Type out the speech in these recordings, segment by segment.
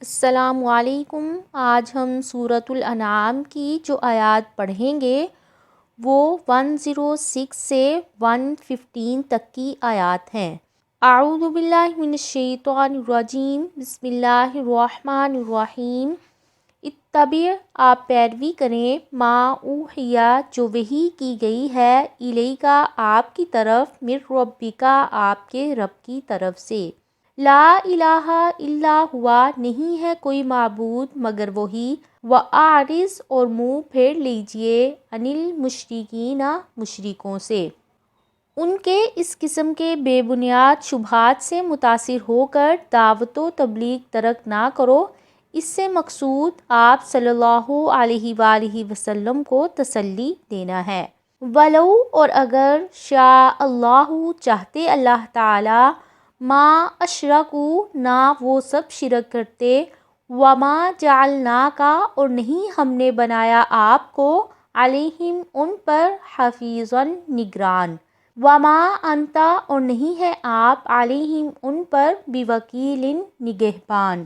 السلام علیکم۔ آج ہم سورۃ الانعام کی جو آیات پڑھیں گے وہ 106 سے 115 تک کی آیات ہیں۔ اعوذ باللہ من الشیطان الرجیم، بسم اللہ الرحمن الرحیم۔ اتبع، آپ پیروی کریں، ما اوحیا، جو وحی کی گئی ہے، الیکا، آپ کی طرف، من ربکا، آپ کے رب کی طرف سے۔ لا الہ الا ہوا، نہیں ہے کوئی معبود مگر وہی، وَأَعْرِضْ، اور منہ پھیر لیجئے، عَنِ الْمُشْرِكِينَ، مشرکوں سے۔ ان کے اس قسم کے بے بنیاد شبہات سے متاثر ہو کر دعوت و تبلیغ ترک نہ کرو۔ اس سے مقصود آپ صلی اللہ علیہ وآلہ وسلم کو تسلی دینا ہے۔ وَلَوْ، اور اگر، شاء اللہ، چاہتے اللہ تعالی، ما اشرکوا، نہ وہ سب شرک کرتے، وما جعلناک، اور نہیں ہم نے بنایا آپ کو، علیہم، ان پر، حفیظا، نگران، وما انت، اور نہیں ہے آپ، علیہم، ان پر، بوکیل، نگہبان۔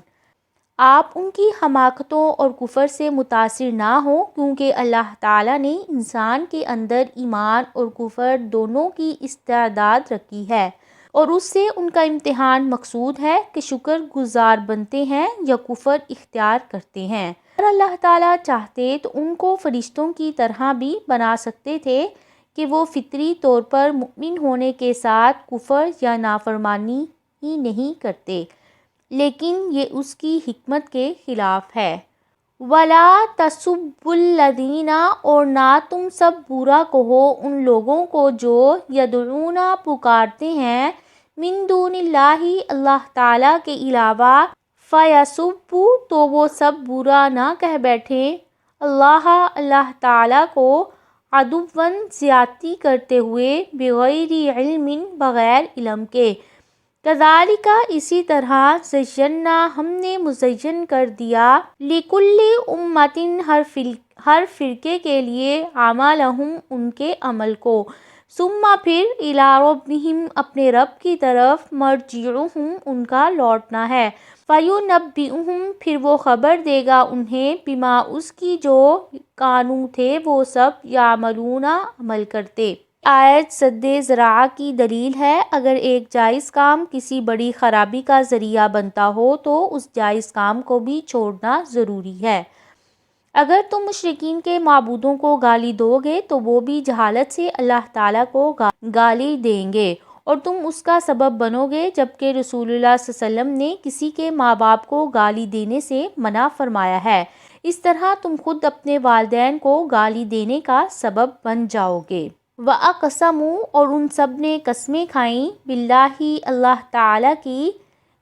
آپ ان کی حماقتوں اور کفر سے متاثر نہ ہوں، کیونکہ اللہ تعالیٰ نے انسان کے اندر ایمان اور کفر دونوں کی استعداد رکھی ہے، اور اس سے ان کا امتحان مقصود ہے کہ شکر گزار بنتے ہیں یا کفر اختیار کرتے ہیں۔ اگر اللہ تعالیٰ چاہتے تو ان کو فرشتوں کی طرح بھی بنا سکتے تھے کہ وہ فطری طور پر مؤمن ہونے کے ساتھ کفر یا نافرمانی ہی نہیں کرتے، لیکن یہ اس کی حکمت کے خلاف ہے۔ وَلَا تَسُبُّوا الَّذِينَ، اور نہ تم سب برا کہو ان لوگوں کو جو، یدعون، پکارتے ہیں، من دون اللہ، اللہ تعالیٰ کے علاوہ، فَيَسُبُّوا، تو وہ سب برا نہ کہہ بیٹھیں، اللہ، اللہ تعالیٰ کو، عدواً، زیادتی کرتے ہوئے، بغیر علم، بغیر علم کے۔ کذالک، اسی طرح، زینا، ہم نے مزین کر دیا، لکل امۃ، ہر فرقے کے لیے، اعمالہم، ان کے عمل کو، ثم، پھر، الی ربہم، اپنے رب کی طرف، مرجعہم، ان کا لوٹنا ہے، فینبئہم، پھر وہ خبر دے گا انہیں، بما، اس کی جو، کانوا، تھے وہ سب، یعملون، عمل کرتے۔ آیت سد ذرائع کی دلیل ہے۔ اگر ایک جائز کام کسی بڑی خرابی کا ذریعہ بنتا ہو تو اس جائز کام کو بھی چھوڑنا ضروری ہے۔ اگر تم مشرکین کے معبودوں کو گالی دو گے تو وہ بھی جہالت سے اللہ تعالیٰ کو گالی دیں گے، اور تم اس کا سبب بنو گے، جبکہ رسول اللہ صلی اللہ علیہ وسلم نے کسی کے ماں باپ کو گالی دینے سے منع فرمایا ہے۔ اس طرح تم خود اپنے والدین کو گالی دینے کا سبب بن جاؤ گے۔ وَأَقْسَمُوا، اور ان سب نے قسمیں کھائیں، بِاللَّہِ، اللہ تعالیٰ کی،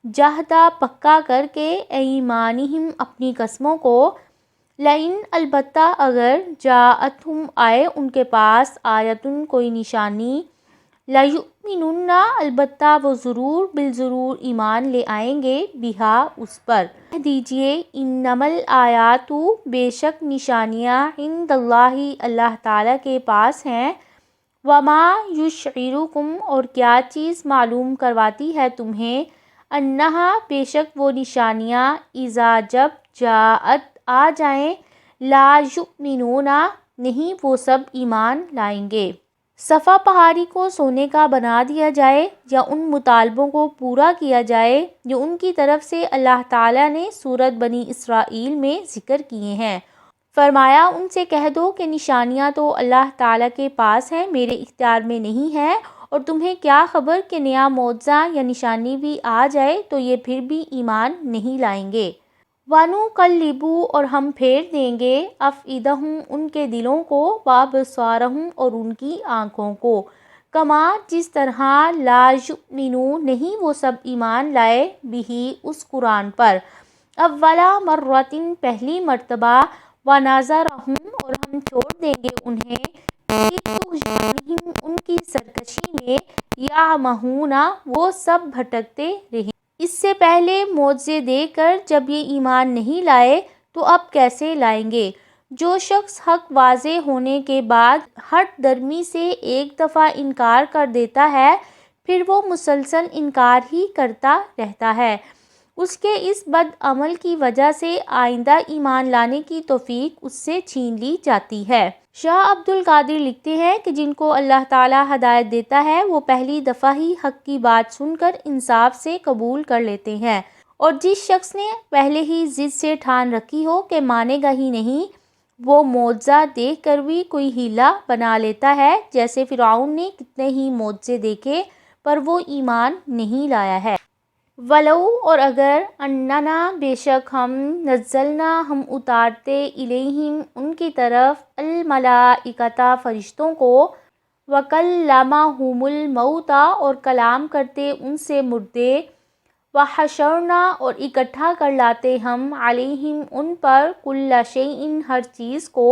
جَہْدَ، پکا کر کے، ایمانہم، اپنی قسموں کو، لئن، البتہ، اگر، جاءتہم، آئے ان کے پاس، آیۃ، کوئی نشانی، لیؤمنن، البتہ وہ ضرور، بالضرور ایمان لے آئیں گے، بہا، اس پر۔ کہہ دیجئے، انما الآیات، بے شک نشانیاں، عند اللہ، اللہ تعالیٰ کے پاس ہیں، وما یشعرکم، اور کیا چیز معلوم کرواتی ہے تمہیں، انہا، بے شک وہ نشانیاں، اذا، جب، جاءت، آ جائیں، لا یؤمنون، نہیں وہ سب ایمان لائیں گے۔ صفا پہاڑی کو سونے کا بنا دیا جائے، یا ان مطالبوں کو پورا کیا جائے جو ان کی طرف سے اللہ تعالیٰ نے سورۃ بنی اسرائیل میں ذکر کیے ہیں۔ فرمایا ان سے کہہ دو کہ نشانیاں تو اللہ تعالیٰ کے پاس ہیں، میرے اختیار میں نہیں ہے، اور تمہیں کیا خبر کہ نیا معجزہ یا نشانی بھی آ جائے تو یہ پھر بھی ایمان نہیں لائیں گے۔ وَنُقَلِّبُ، اور ہم پھیر دیں گے، أَفْئِدَتَہُم، ان کے دلوں کو، وَأَبْصَارَہُم، اور ان کی آنکھوں کو، کما، جس طرح، لا یؤمنون، نہیں وہ سب ایمان لائے، بہ، اس قرآن پر، اول مرۃ، پہلی مرتبہ، وَنَذَرَہُم، اور ہم چھوڑ دیں گے انہیں، فی طغیانہم، ان کی سرکشی میں، یعمہون، وہ سب بھٹکتے رہیں۔ اس سے پہلے معجزے دے کر جب یہ ایمان نہیں لائے تو اب کیسے لائیں گے؟ جو شخص حق واضح ہونے کے بعد ہٹ درمی سے ایک دفعہ انکار کر دیتا ہے، پھر وہ مسلسل انکار ہی کرتا رہتا ہے، اس کے اس بد عمل کی وجہ سے آئندہ ایمان لانے کی توفیق اس سے چھین لی جاتی ہے۔ شاہ عبد القادر لکھتے ہیں کہ جن کو اللہ تعالیٰ ہدایت دیتا ہے وہ پہلی دفعہ ہی حق کی بات سن کر انصاف سے قبول کر لیتے ہیں، اور جس شخص نے پہلے ہی ضد سے ٹھان رکھی ہو کہ مانے گا ہی نہیں، وہ معجزہ دیکھ کر بھی کوئی ہیلا بنا لیتا ہے، جیسے فرعون نے کتنے ہی معجزے دیکھے پر وہ ایمان نہیں لایا ہے۔ ولو اور اگر اننا بے شک ہم نزلنا ہم اتارتے الیہم ان کی طرف الملائکۃ فرشتوں کو، وکلمہم الموتیٰ اور کلام کرتے ان سے مردے، وحشرنا اور اکٹھا کر لاتے ہم علیہم ان پر کل شیء ہر چیز کو،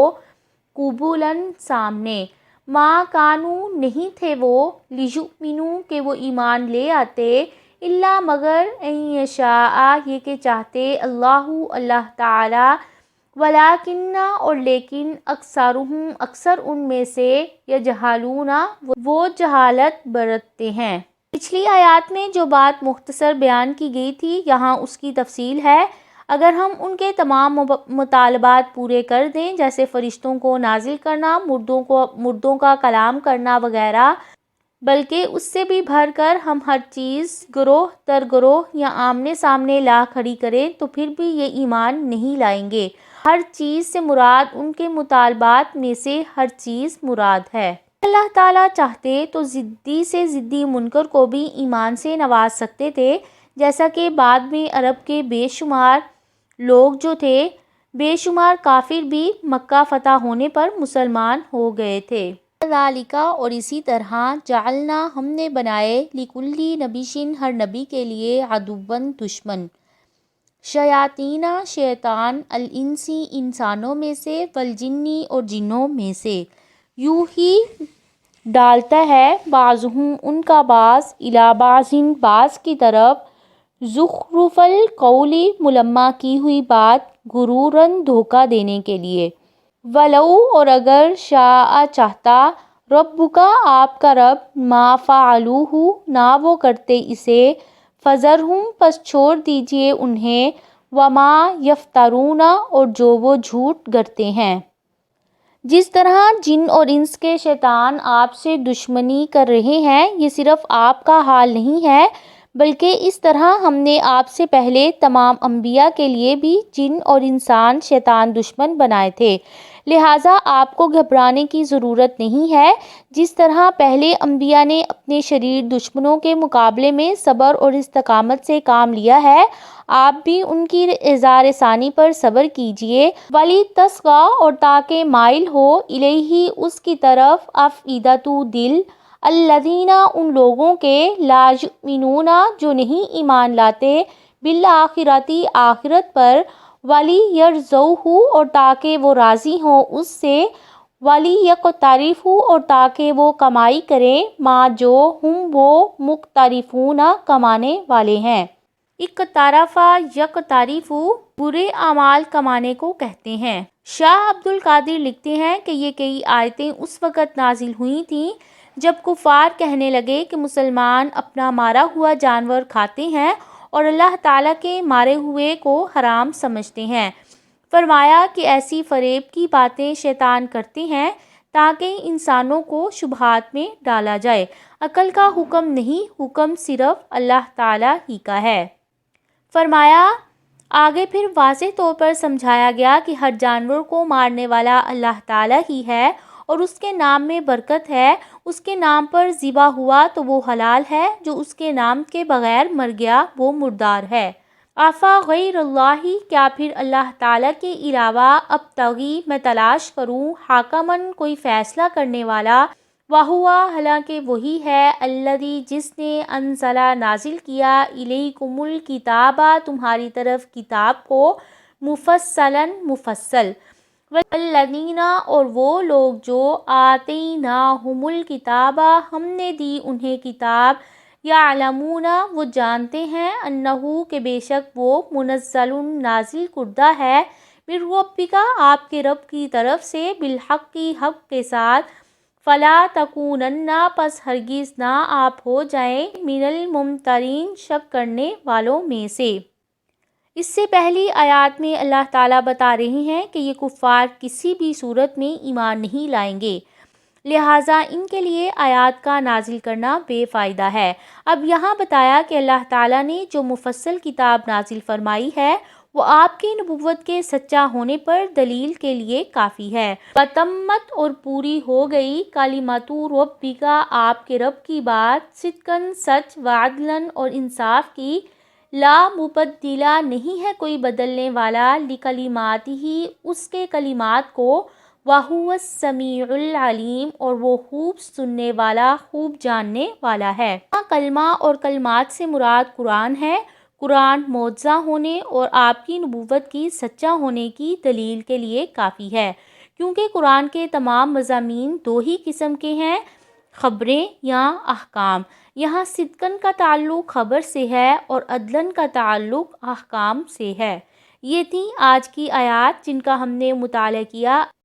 قبولاً سامنے، ما کانوا نہیں تھے وہ، لیؤمنوا کہ وہ ایمان لے آتے، الا مگر ان یشاء یہ کہ چاہتے اللہ تعالی، ولیکن اور لیکن اکثرہم اکثر ان میں سے، یجہلون وہ جہالت برتتے ہیں۔ پچھلی آیات میں جو بات مختصر بیان کی گئی تھی یہاں اس کی تفصیل ہے۔ اگر ہم ان کے تمام مطالبات پورے کر دیں، جیسے فرشتوں کو نازل کرنا، مردوں کا کلام کرنا وغیرہ، بلکہ اس سے بھی بڑھ کر ہم ہر چیز گروہ در گروہ یا آمنے سامنے لا کھڑی کریں تو پھر بھی یہ ایمان نہیں لائیں گے۔ ہر چیز سے مراد ان کے مطالبات میں سے ہر چیز مراد ہے۔ اللہ تعالیٰ چاہتے تو ضدی سے ضدی منکر کو بھی ایمان سے نواز سکتے تھے، جیسا کہ بعد میں عرب کے بے شمار لوگ جو تھے، بے شمار کافر بھی مکہ فتح ہونے پر مسلمان ہو گئے تھے۔ ذالک اور اسی طرح جعلنا ہم نے بنائے لکل نبی ہر نبی کے لیے عدواً دشمن، شیاطین شیطان، الانسی انسانوں میں سے، والجنی اور جنوں میں سے، یوحی ڈالتا ہے بعضہم ان کا بعض، الی بعض بعض کی طرف، زخرف القول ملمح کی ہوئی بات، غروراً دھوکہ دینے کے لیے، ولو اور اگر شاء چاہتا، ربک آپ کا رب، ما فعلوہ نہ وہ کرتے اسے، فذرہم پس چھوڑ دیجئے انہیں، وما یفترون اور جو وہ جھوٹ گڑھتے ہیں۔ جس طرح جن اور انس کے شیطان آپ سے دشمنی کر رہے ہیں، یہ صرف آپ کا حال نہیں ہے بلکہ اس طرح ہم نے آپ سے پہلے تمام انبیاء کے لیے بھی جن اور انسان شیطان دشمن بنائے تھے، لہٰذا آپ کو گھبرانے کی ضرورت نہیں ہے۔ جس طرح پہلے انبیاء نے اپنے شریر دشمنوں کے مقابلے میں صبر اور استقامت سے کام لیا ہے، آپ بھی ان کی اظہار ثانی پر صبر کیجئے، وَلِتَصْغَىٰ اور تاکہ مائل ہو، الیہ اس کی طرف، افئدۃ دل، الذین ان لوگوں کے، لا یؤمنون جو نہیں ایمان لاتے، بالآخرۃ آخرت پر، وَلِیَرْضَوْهُ اور تاکہ وہ راضی ہوں اس سے، وَلِیَقْتَرِفُوا اور تاکہ وہ کمائی کریں، ما جو ہم وہ مقترفون کمانے والے ہیں۔ اقترف یقترف برے اعمال کمانے کو کہتے ہیں۔ شاہ عبد القادر لکھتے ہیں کہ یہ کئی آیتیں اس وقت نازل ہوئی تھیں جب کفار کہنے لگے کہ مسلمان اپنا مارا ہوا جانور کھاتے ہیں اور اللہ تعالیٰ کے مارے ہوئے کو حرام سمجھتے ہیں۔ فرمایا کہ ایسی فریب کی باتیں شیطان کرتے ہیں تاکہ انسانوں کو شبہات میں ڈالا جائے، عقل کا حکم نہیں، حکم صرف اللہ تعالیٰ ہی کا ہے۔ فرمایا آگے پھر واضح طور پر سمجھایا گیا کہ ہر جانور کو مارنے والا اللہ تعالیٰ ہی ہے اور اس کے نام میں برکت ہے، اس کے نام پر ذبح ہوا تو وہ حلال ہے، جو اس کے نام کے بغیر مر گیا وہ مردار ہے۔ غیر اللہ کیا پھر اللہ تعالیٰ کے علاوہ ابتغی میں تلاش کروں، حاکماً کوئی فیصلہ کرنے والا، وہو حالانکہ وہی ہے، الذی جس نے انزل نازل کیا، الیکم الکتاب تمہاری طرف کتاب کو، مفصلاً مفصل، والذین اور وہ لوگ جو آتیناہم الکتاب ہم نے دی انہیں کتاب، یعلمون وہ جانتے ہیں، انہ کہ بے شک وہ منزل نازل کردہ ہے، من ربک آپ کے رب کی طرف سے، بالحق حق کے ساتھ، فلا تکونن پس ہرگز نہ آپ ہو جائیں، من الممترین شک کرنے والوں میں سے۔ اس سے پہلی آیات میں اللہ تعالیٰ بتا رہے ہیں کہ یہ کفار کسی بھی صورت میں ایمان نہیں لائیں گے، لہٰذا ان کے لیے آیات کا نازل کرنا بے فائدہ ہے۔ اب یہاں بتایا کہ اللہ تعالیٰ نے جو مفصل کتاب نازل فرمائی ہے وہ آپ کی نبوت کے سچا ہونے پر دلیل کے لیے کافی ہے۔ وَتَمَّتْ اور پوری ہو گئی کلمۃ ربک آپ کے رب کی بات، صدقاً سچ، وعدلاً اور انصاف کی، لا مبدل نہیں ہے کوئی بدلنے والا، لکلماتہ اس کے کلمات کو، وَهُوَ السَّمِيعُ الْعَلِيمُ اور وہ خوب سننے والا، خوب جاننے والا ہے۔ کلمہ اور کلمات سے مراد قرآن ہے۔ قرآن معجزہ ہونے اور آپ کی نبوت کی سچا ہونے کی دلیل کے لیے کافی ہے، کیونکہ قرآن کے تمام مضامین دو ہی قسم کے ہیں، خبریں یا احکام۔ یہاں صدقاً کا تعلق خبر سے ہے اور عدلاً کا تعلق احکام سے ہے۔ یہ تھیں آج کی آیات جن کا ہم نے مطالعہ کیا۔